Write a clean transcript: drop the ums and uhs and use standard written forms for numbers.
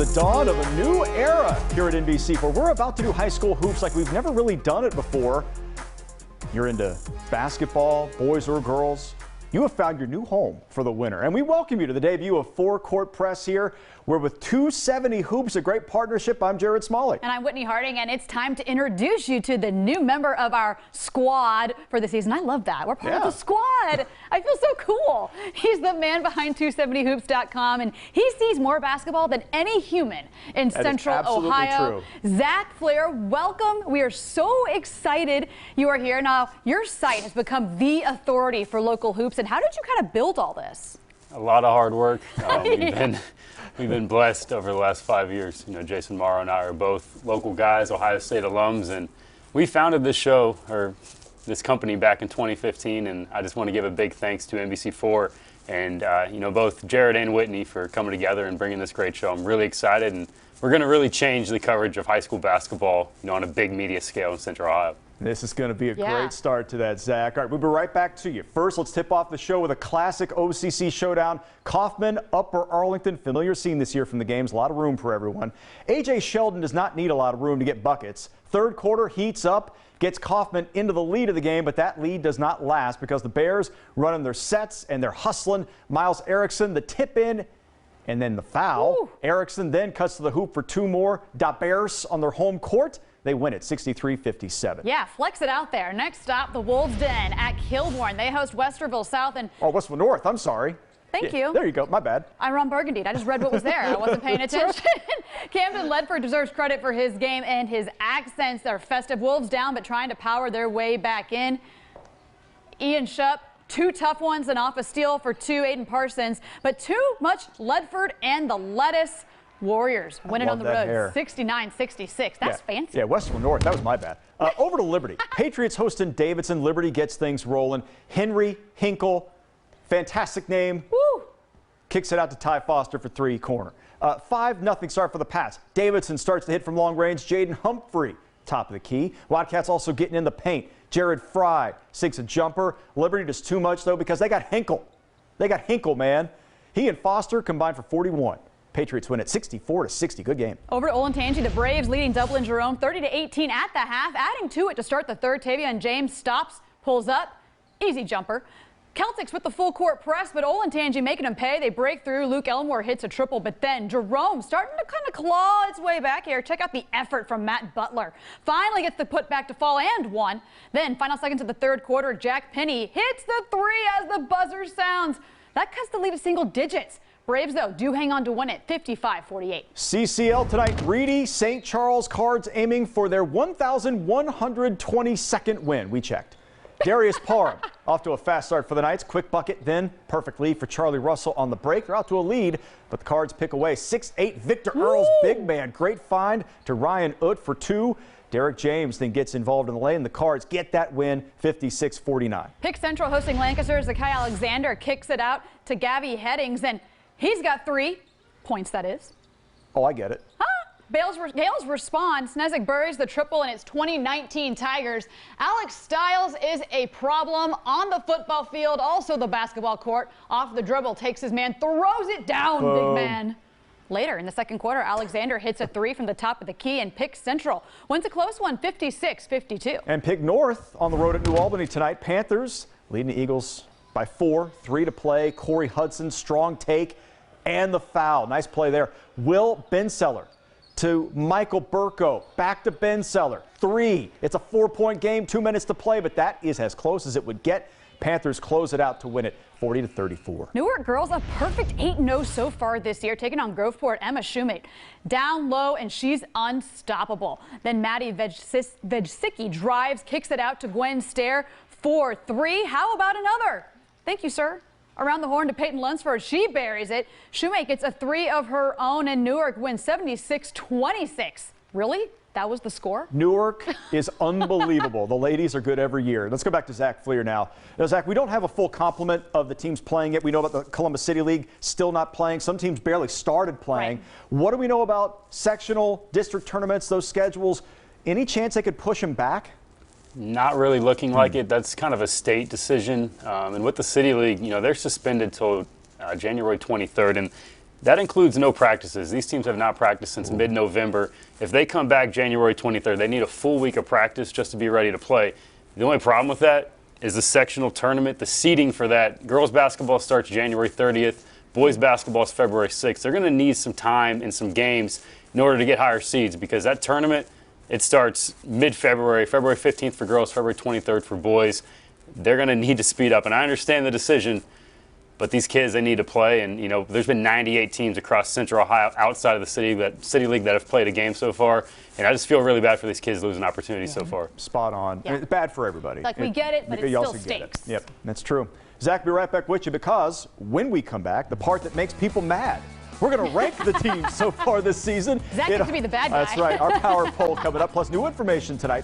the dawn of a new era here at NBC, where we're about to do high school hoops like we've never really done it before. You're into basketball, boys or girls, you have found your new home for the winter. And we welcome you to the debut of Four Court Press here. We're with 270 Hoops, a great partnership. I'm Jared Smalley. And I'm Whitney Harding, and it's time to introduce you to the new member of our squad for the season. I love that. We're part of the squad. I feel so cool. He's the man behind 270hoops.com, and he sees more basketball than any human in Central Ohio. True. Zach Flair, welcome. We are so excited you are here. Now, your site has become the authority for local hoops, and how did you kind of build all this? A lot of hard work. We've been blessed over the last 5 years. You know, Jason Morrow and I are both local guys, Ohio State alums, and we founded this show, or this company, back in 2015. And I just want to give a big thanks to NBC4 and both Jared and Whitney for coming together and bringing this great show. I'm really excited, and we're going to really change the coverage of high school basketball, on a big media scale in Central Ohio. This is going to be a great start to that, Zach. All right, we'll be right back to you. First, let's tip off the show with a classic OCC showdown. Kaufman, Upper Arlington, familiar scene this year from the games. A lot of room for everyone. A.J. Sheldon does not need a lot of room to get buckets. Third quarter heats up, gets Kaufman into the lead of the game, but that lead does not last because the Bears running their sets and they're hustling. Miles Erickson, the tip in, and then the foul. Ooh. Erickson then cuts to the hoop for two more. Da Bears on their home court. They win it 63-57. Yeah, flex it out there. Next stop, the Wolves' Den at Kilbourne. They host Westerville South. And Westerville North. I'm sorry. Thank you. There you go. My bad. I'm Ron Burgundy. I just read what was there. I wasn't paying attention. Camden Ledford deserves credit for his game and his accents. They're festive. Wolves down, but trying to power their way back in. Ian Shupp, two tough ones and off a steal for two. Aiden Parsons, but too much Ledford and the lettuce. Warriors winning on the road 69-66. That's fancy. Yeah, Westerville North. That was my bad. Over to Liberty. Patriots hosting Davidson. Liberty gets things rolling. Henry Hinkle, fantastic name. Woo. Kicks it out to Ty Foster for three, corner. 5-0 start for the Pats. Davidson starts to hit from long range. Jaden Humphrey, top of the key. Wildcats also getting in the paint. Jared Fry sinks a jumper. Liberty does too much, though, because they got Hinkle. They got Hinkle, man. He and Foster combined for 41. Patriots win at 64-60. Good game. Over to Olentangy, the Braves leading Dublin Jerome 30-18 at the half. Adding to it to start the third, Tavion James stops, pulls up, easy jumper. Celtics with the full court press, but Olentangy making them pay. They break through. Luke Elmore hits a triple, but then Jerome starting to kind of claw its way back here. Check out the effort from Matt Butler. Finally gets the put back to fall and one. Then final seconds of the third quarter, Jack Penny hits the three as the buzzer sounds. That cuts the lead to single digits. Braves, though, do hang on to win it 55-48. CCL tonight, Reedy, St. Charles Cards aiming for their 1,122nd win. We checked. Darius Parham off to a fast start for the Knights. Quick bucket, then perfect lead for Charlie Russell on the break. They're out to a lead, but the Cards pick away. 6'8", Victor Earls, big man. Great find to Ryan Ut for two. Derek James then gets involved in the lane. The Cards get that win 56-49. Pick Central hosting Lancaster. Zakai Alexander kicks it out to Gabby Headings, and he's got 3 points, that is. Oh, I get it. Gales respond. Snezek buries the triple, and it's 2019 Tigers. Alex Stiles is a problem on the football field, also the basketball court. Off the dribble, takes his man, throws it down, big man. Later in the second quarter, Alexander hits a 3 from the top of the key, and Pick Central wins a close one, 56-52. And Pick North on the road at New Albany tonight. Panthers leading the Eagles by 4, 3 to play. Corey Hudson, strong take, and the foul. Nice play there. Will Benseller to Michael Burko, back to Benseller, 3. It's a 4-point game, 2 minutes to play, but that is as close as it would get. Panthers close it out to win it 40-34. Newark girls a perfect 8-0 so far this year, taking on Groveport. Emma Shoemate down low, and she's unstoppable. Then Maddie Vejsicki drives, kicks it out to Gwen Stair for 3. How about another? Thank you, sir. Around the horn to Peyton Lunsford. She buries it. Shoemake gets a 3 of her own, and Newark wins 76-26. Really? That was the score? Newark is unbelievable. The ladies are good every year. Let's go back to Zach Fleer now. Now, Zach, we don't have a full complement of the teams playing it. We know about the Columbus City League still not playing. Some teams barely started playing. Right. What do we know about sectional, district tournaments, those schedules? Any chance they could push them back? Not really looking like it. That's kind of a state decision. And with the City League, they're suspended till January 23rd. And That includes no practices. These teams have not practiced since mid-November. If they come back January 23rd, they need a full week of practice just to be ready to play. The only problem with that is the sectional tournament, the seeding for that. Girls basketball starts January 30th. Boys basketball is February 6th. They're going to need some time and some games in order to get higher seeds because that tournament, it starts mid-February, February 15th for girls, February 23rd for boys. They're going to need to speed up, and I understand the decision, but these kids, they need to play. And, there's been 98 teams across Central Ohio outside of the city league that have played a game so far, and I just feel really bad for these kids losing opportunities so far. Spot on. Yeah. It's bad for everybody. Like, we get it, but it still stinks. Yep, that's true. Zach, be right back with you because when we come back, the part that makes people mad. We're going to rank the teams so far this season. Zach gets to be the bad guy. That's right. Our power poll coming up, plus new information tonight